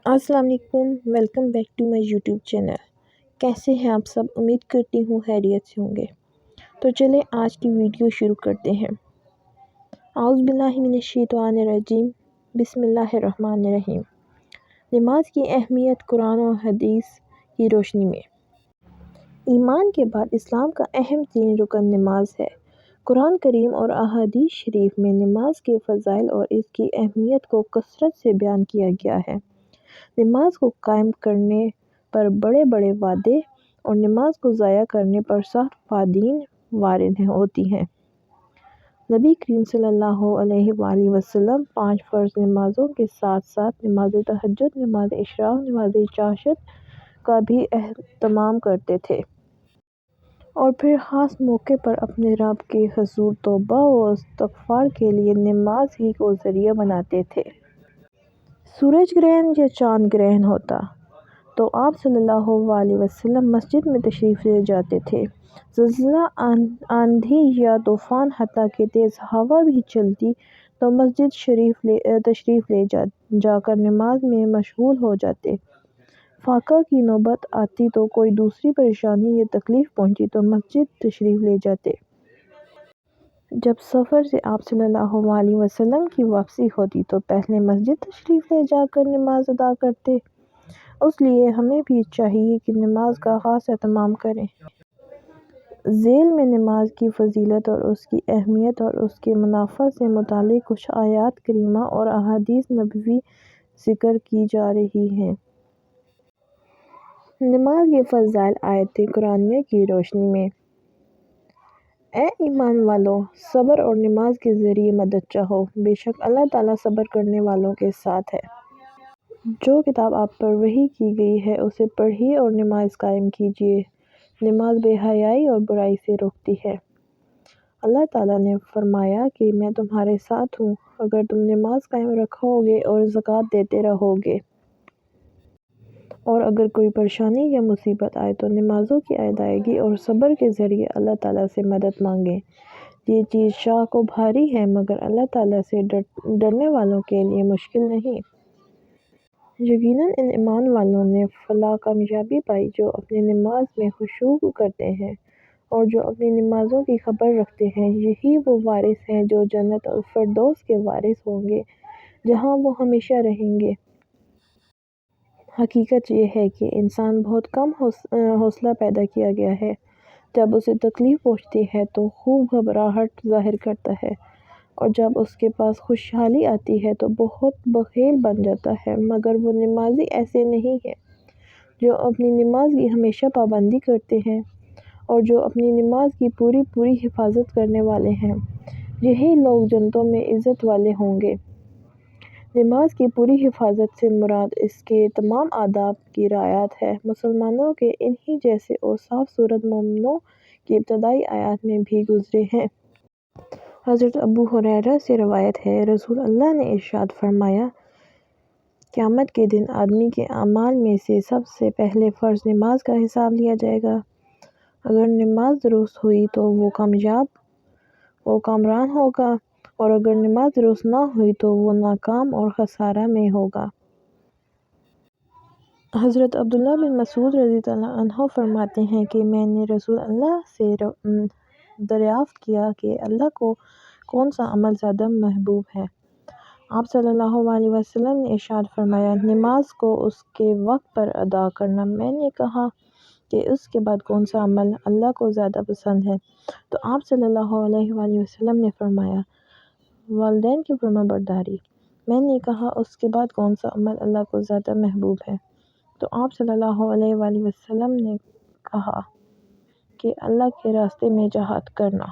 السلام علیکم، welcome back to my YouTube channel. کیسے ہیں آپ سب؟ امید کرتی ہوں خیریت سے ہوں گے۔ تو چلیں آج کی ویڈیو شروع کرتے ہیں۔ اعوذ باللہ من الشیطان الرجیم، بسم اللہ الرحمن الرحیم۔ نماز کی اہمیت قرآن و حدیث کی روشنی میں۔ ایمان کے بعد اسلام کا اہم ترین رکن نماز ہے۔ قرآن کریم اور احادیث شریف میں نماز کے فضائل اور اس کی اہمیت کو کثرت سے بیان کیا گیا ہے۔ نماز کو قائم کرنے پر بڑے بڑے وعدے اور نماز کو ضائع کرنے پر سخت وعیدیں وارد ہوتی ہیں۔ نبی کریم صلی اللہ علیہ وآلہ وسلم 5 فرض نمازوں کے ساتھ ساتھ نماز تہجد، نماز اشراق، نماز چاشت کا بھی اہتمام کرتے تھے، اور پھر خاص موقع پر اپنے رب کے حضور توبہ و استغفار کے لیے نماز ہی کو ذریعہ بناتے تھے۔ سورج گرہن یا چاند گرہن ہوتا تو آپ صلی اللہ علیہ وسلم مسجد میں تشریف لے جاتے تھے۔ زلزلہ، آندھی یا طوفان، حتیٰ کہ تیز ہوا بھی چلتی تو مسجد تشریف لے جا کر نماز میں مشغول ہو جاتے۔ فاقہ کی نوبت آتی تو کوئی دوسری پریشانی یا تکلیف پہنچی تو مسجد تشریف لے جاتے۔ جب سفر سے آپ صلی اللہ علیہ وسلم کی واپسی ہوتی تو پہلے مسجد تشریف لے جا کر نماز ادا کرتے۔ اس لیے ہمیں بھی چاہیے کہ نماز کا خاص اہتمام کریں۔ ذیل میں نماز کی فضیلت اور اس کی اہمیت اور اس کے منافع سے متعلق کچھ آیات کریمہ اور احادیث نبوی ذکر کی جا رہی ہیں۔ نماز کے فضائل آیت قرآنیہ کی روشنی میں۔ اے ایمان والو، صبر اور نماز کے ذریعے مدد چاہو، بے شک اللہ تعالیٰ صبر کرنے والوں کے ساتھ ہے۔ جو کتاب آپ پر وحی کی گئی ہے اسے پڑھیے اور نماز قائم کیجیے۔ نماز بے حیائی اور برائی سے روکتی ہے۔ اللہ تعالیٰ نے فرمایا کہ میں تمہارے ساتھ ہوں اگر تم نماز قائم رکھو گے اور زکوٰۃ دیتے رہو گے۔ اور اگر کوئی پریشانی یا مصیبت آئے تو نمازوں کی ادائیگی اور صبر کے ذریعے اللہ تعالیٰ سے مدد مانگیں۔ یہ چیز شاہ کو بھاری ہے مگر اللہ تعالیٰ سے ڈرنے والوں کے لیے مشکل نہیں۔ یقیناً ان ایمان والوں نے فلاح کامیابی پائی جو اپنی نماز میں خشوع کرتے ہیں اور جو اپنی نمازوں کی خبر رکھتے ہیں۔ یہی وہ وارث ہیں جو جنت الفردوس کے وارث ہوں گے جہاں وہ ہمیشہ رہیں گے۔ حقیقت یہ ہے کہ انسان بہت کم حوصلہ پیدا کیا گیا ہے۔ جب اسے تکلیف پہنچتی ہے تو خوب گھبراہٹ ظاہر کرتا ہے، اور جب اس کے پاس خوشحالی آتی ہے تو بہت بخیل بن جاتا ہے۔ مگر وہ نمازی ایسے نہیں ہیں جو اپنی نماز کی ہمیشہ پابندی کرتے ہیں اور جو اپنی نماز کی پوری حفاظت کرنے والے ہیں۔ یہی لوگ جنتوں میں عزت والے ہوں گے۔ نماز کی پوری حفاظت سے مراد اس کے تمام آداب کی رعایت ہے۔ مسلمانوں کے انہی جیسے اوصاف سورۃ مومنون کی ابتدائی آیات میں بھی گزرے ہیں۔ حضرت ابو ہریرہ سے روایت ہے، رسول اللہ نے ارشاد فرمایا، قیامت کے دن آدمی کے اعمال میں سے سب سے پہلے فرض نماز کا حساب لیا جائے گا۔ اگر نماز درست ہوئی تو وہ کامران ہوگا، اور اگر نماز درست نہ ہوئی تو وہ ناکام اور خسارہ میں ہوگا۔ حضرت عبداللہ بن مسعود رضی اللہ عنہ فرماتے ہیں کہ میں نے رسول اللہ سے دریافت کیا کہ اللہ کو کون سا عمل زیادہ محبوب ہے؟ آپ صلی اللہ علیہ وسلم نے ارشاد فرمایا، نماز کو اس کے وقت پر ادا کرنا۔ میں نے کہا کہ اس کے بعد کون سا عمل اللہ کو زیادہ پسند ہے؟ تو آپ صلی اللہ علیہ وسلم نے فرمایا، والدین کی فرمانبرداری۔ میں نے کہا اس کے بعد کون سا عمل اللہ کو زیادہ محبوب ہے؟ تو آپ صلی اللہ علیہ وسلم نے کہا کہ اللہ کے راستے میں جہاد کرنا۔